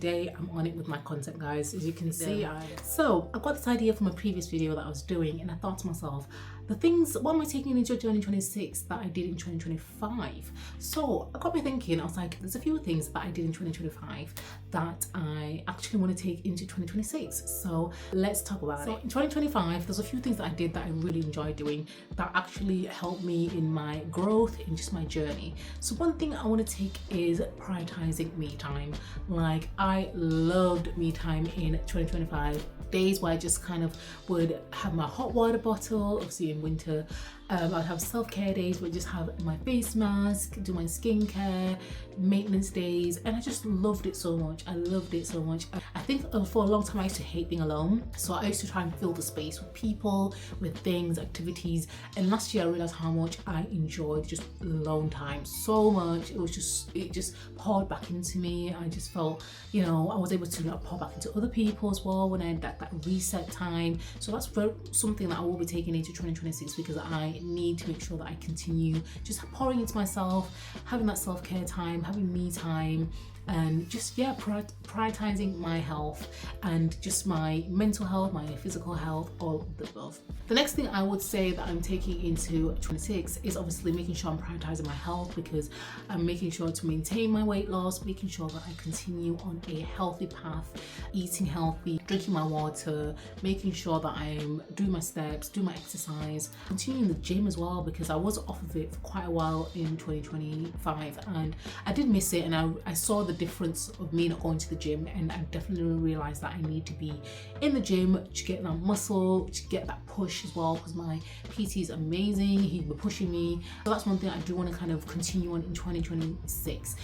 today I'm on it with my content, guys. As you can see, so I got this idea from a previous video that I was doing, and I thought to myself, what am I taking into 2026 that I did in 2025? So I got me thinking. I was like, there's a few things that I did in 2025 that I actually want to take into 2026. So let's talk about it. In 2025, there's a few things that I did that I really enjoyed doing that actually helped me in my growth, in just my journey. So one thing I want to take is prioritizing me time. Like, I loved me time in 2025. Days where I just kind of would have my hot water bottle, obviously in winter. I'd have self-care days where I just have my face mask, do my skincare, maintenance days, and I just loved it so much. I loved it so much. I think for a long time I used to hate being alone, so I used to try and fill the space with people, with things, activities, and last year I realized how much I enjoyed just alone time so much. It just poured back into me. I just felt, I was able to pour back into other people as well when I had that reset time. So that's something that I will be taking into 2026, because I need to make sure that I continue just pouring into myself, having that self-care time, having me time, and just prioritizing my health and just my mental health, my physical health, all of the above. The next thing I would say that I'm taking into 26 is obviously making sure I'm prioritizing my health, because I'm making sure to maintain my weight loss, making sure that I continue on a healthy path, eating healthy, drinking my water, making sure that I'm doing my steps, doing my exercise, continuing the gym as well, because I was off of it for quite a while in 2025 and I did miss it, and I saw the difference of me not going to the gym, and I definitely realized that I need to be in the gym to get that muscle, to get that push as well, because my PT is amazing. He's been pushing me, so that's one thing I do want to kind of continue on in 2026.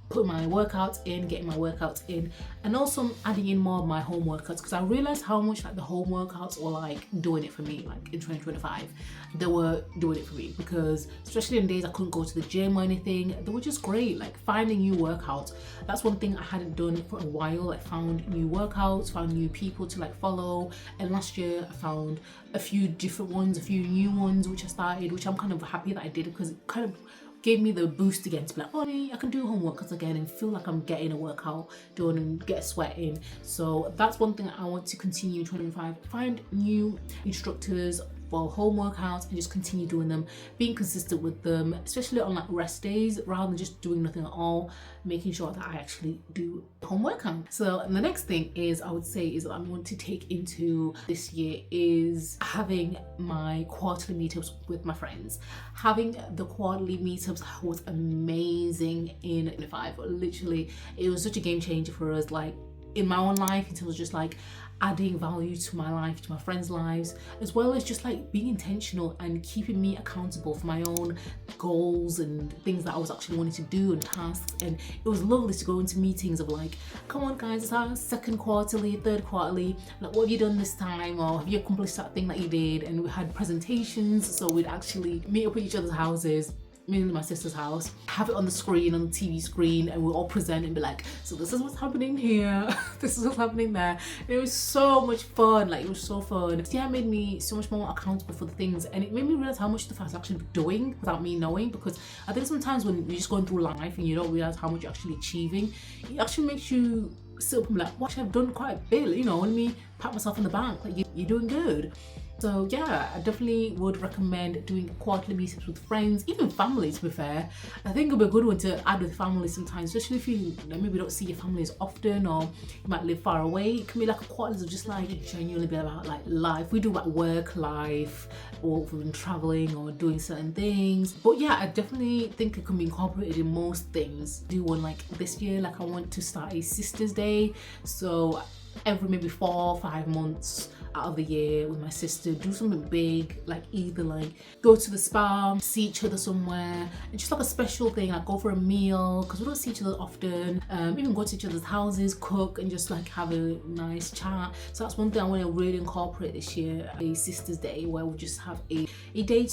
Put my workouts in, getting my workouts in, and also adding in more of my home workouts, because I realized how much like the home workouts were like doing it for me. Like in 2025 they were doing it for me, because especially in days I couldn't go to the gym or anything, they were just great. Like finding new workouts, that's one thing I hadn't done for a while. I found new workouts, found new people to like follow, and last year I found a few different ones, a few new ones which I started, which I'm kind of happy that I did, because it kind of gave me the boost again to be like, oh, I can do home workouts again and feel like I'm getting a workout done and get sweating. So that's one thing I want to continue in 2025. Find new instructors for home workouts and just continue doing them, being consistent with them, especially on like rest days, rather than just doing nothing at all, making sure that I actually do home workout. So the next thing is I would say is that I want to take into this year is having my quarterly meetups with my friends. Having the quarterly meetups was amazing in 2025. Literally, it was such a game changer for us, like in my own life, in terms of just like adding value to my life, to my friends' lives, as well as just like being intentional and keeping me accountable for my own goals and things that I was actually wanting to do and tasks. And it was lovely to go into meetings of like, come on guys, it's our second quarterly, third quarterly, like what have you done this time, or have you accomplished that thing that you did? And we had presentations, so we'd actually meet up at each other's houses, me and my sister's house, have it on the screen, on the TV screen, and we'll all present and be like, so this is what's happening here, this is what's happening there. And it was so much fun. Like, it was so fun. Yeah, it made me so much more accountable for the things, and it made me realize how much stuff I was actually doing without me knowing, because I think sometimes when you're just going through life and you don't realize how much you're actually achieving, it actually makes you sit up and be like, what, I've done quite a bit, let me pat myself on the back, like you're doing good. So yeah, I definitely would recommend doing quarterly meetups with friends, even family, to be fair. I think it'll be a good one to add with family sometimes, especially if you maybe don't see your family as often, or you might live far away. It can be like a quarters of just like genuinely be about like life. We do about work life, or when traveling or doing certain things. But yeah, I definitely think it can be incorporated in most things. Do one like this year, like I want to start a Sisters Day. So every maybe 4 or 5 months out of the year with my sister, do something big, like either like go to the spa, see each other somewhere, and just like a special thing, like go for a meal, because we don't see each other often, even go to each other's houses, cook, and just like have a nice chat. So that's one thing I want to really incorporate this year, a Sisters Day, where we'll just have a day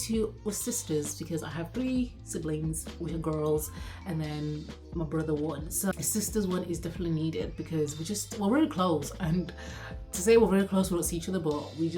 with sisters, because I have 3 siblings which are girls, and then my brother one. So the sisters one is definitely needed, because we're very close, and to say we're very close, we don't see each other, but we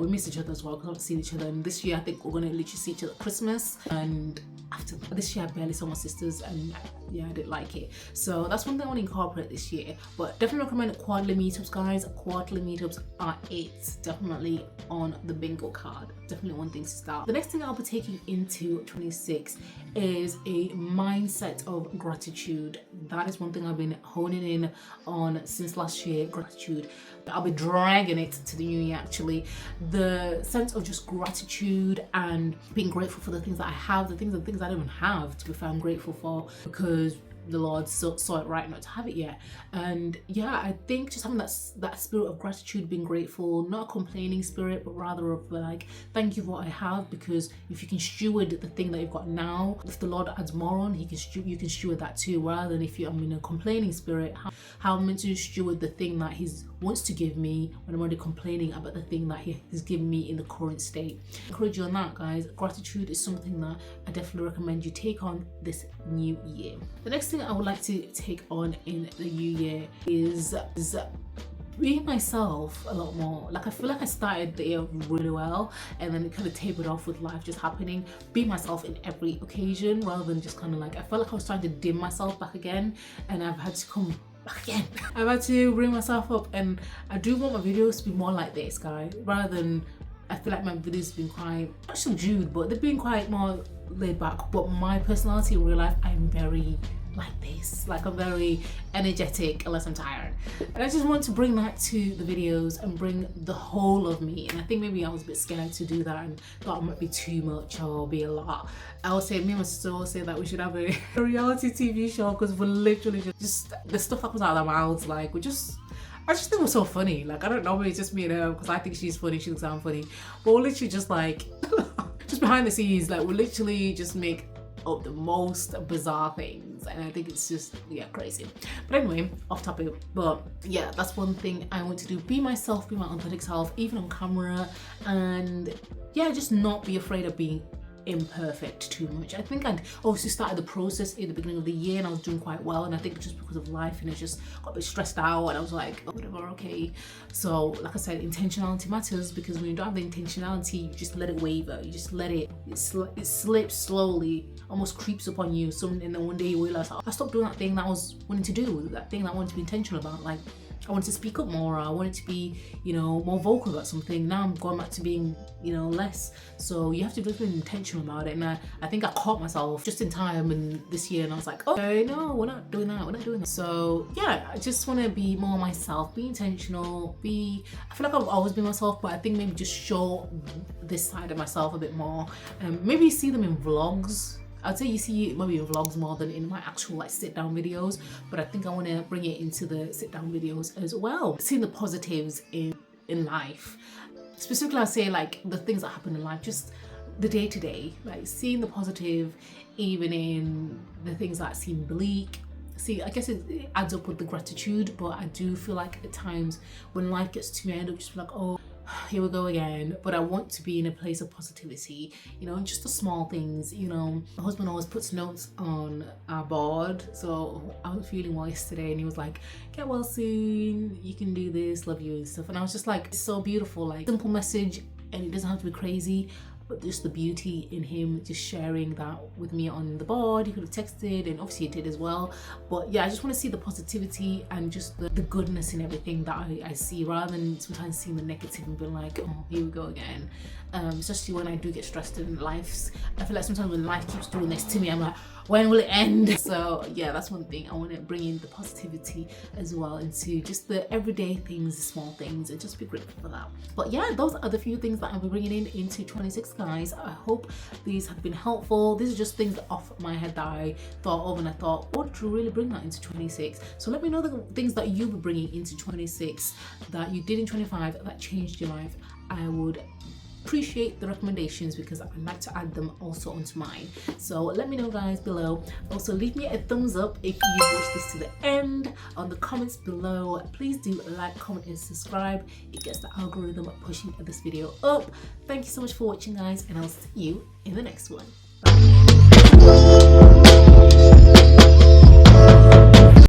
miss each other as well, because we haven't seen each other. And this year I think we're gonna literally see each other at Christmas, and after this year I barely saw my sisters, and yeah, I didn't like it. So that's one thing I want to incorporate this year. But definitely recommend quarterly meetups, guys. Quarterly meetups are it. Definitely on the bingo card. Definitely one thing to start. The next thing I'll be taking into 26 is a mindset of gratitude. That is one thing I've been honing in on since last year, gratitude. I'll be dragging it to the new year actually. The sense of just gratitude and being grateful for the things that I have, the things I don't even have, to be fair, I'm grateful for, because the Lord saw it right not to have it yet. And yeah, I think just having that spirit of gratitude, being grateful, not a complaining spirit, but rather of like, thank you for what I have, because if you can steward the thing that you've got now, if the Lord adds more on, you can steward that too, rather than if I'm in a complaining spirit, how I'm meant to steward the thing that He wants to give me when I'm already complaining about the thing that He's given me in the current state. I encourage you on that, guys. Gratitude is something that I definitely recommend you take on this new year. The next thing I would like to take on in the new year is being myself a lot more. Like, I feel like I started the year really well and then it kind of tapered off with life just happening. Be myself in every occasion, rather than just kind of like, I felt like I was trying to dim myself back again, and I've had to come back again. I've had to bring myself up, and I do want my videos to be more like this, guys, rather than, I feel like my videos have been quite, not subdued, but they've been quite more laid back. But my personality in real life, I'm very like this, like I'm very energetic unless I'm tired, and I just want to bring that to the videos and bring the whole of me. And I think maybe I was a bit scared to do that and thought it might be too much or be a lot. I would say, me and my sister will say that we should have a reality TV show, because we're literally just the stuff that comes out of our mouths, like I just think we're so funny. Like, I don't know, maybe it's just me and her, because I think she's funny, she thinks I'm funny, but we're literally just like just behind the scenes, like we literally just make up the most bizarre things, and I think it's just, yeah, crazy. But anyway, off topic. But yeah, that's one thing I want to do: be myself, be my authentic self, even on camera, and yeah, just not be afraid of being imperfect too much. I think I'd obviously started the process in the beginning of the year and I was doing quite well, and I think just because of life, and I just got a bit stressed out, and I was like, oh, whatever, okay. So like I said, intentionality matters, because when you don't have the intentionality, you just let it waver, you just let it slips slowly, almost creeps upon you. And then one day you realize, oh, I stopped doing that thing that I was wanting to do, that thing that I wanted to be intentional about. Like, I wanted to speak up more, I wanted to be, more vocal about something. Now I'm going back to being, less. So you have to be really intentional about it. And I think I caught myself just in time and this year, and I was like, okay, no, we're not doing that. So yeah, I just want to be more myself, be intentional, I feel like I've always been myself, but I think maybe just show this side of myself a bit more. Maybe see them in vlogs. I'd say you see maybe in vlogs more than in my actual like sit down videos, but I think I want to bring it into the sit down videos as well. Seeing the positives in life. Specifically, I'd say like the things that happen in life, just the day to day, like seeing the positive even in the things that seem bleak. See, I guess it adds up with the gratitude, but I do feel like at times when life gets to me, I end up just like, oh, here we go again. But I want to be in a place of positivity, just the small things. My husband always puts notes on our board. So I was feeling well yesterday, and he was like, get well soon, you can do this, love you and stuff. And I was just like, it's so beautiful, like simple message, and it doesn't have to be crazy, but just the beauty in him just sharing that with me on the board. He could have texted, and obviously he did as well. But yeah, I just want to see the positivity and just the goodness in everything that I see, rather than sometimes seeing the negative and being like, oh, here we go again. Especially when I do get stressed in life. I feel like sometimes when life keeps doing this to me, I'm like, when will it end? So yeah, that's one thing. I want to bring in the positivity as well into just the everyday things, the small things, and just be grateful for that. But yeah, those are the few things that I'll be bringing in into 26, guys. I hope these have been helpful. These are just things off my head that I thought of, and I thought, what would you really bring that into 26? So let me know the things that you'll be bringing into 26 that you did in 25 that changed your life. I would appreciate the recommendations, because I'd like to add them also onto mine. So let me know, guys, below. Also, leave me a thumbs up if you watched this to the end. On the comments below, please do like, comment and subscribe. It gets the algorithm pushing this video up. Thank you so much for watching, guys, and I'll see you in the next one. Bye.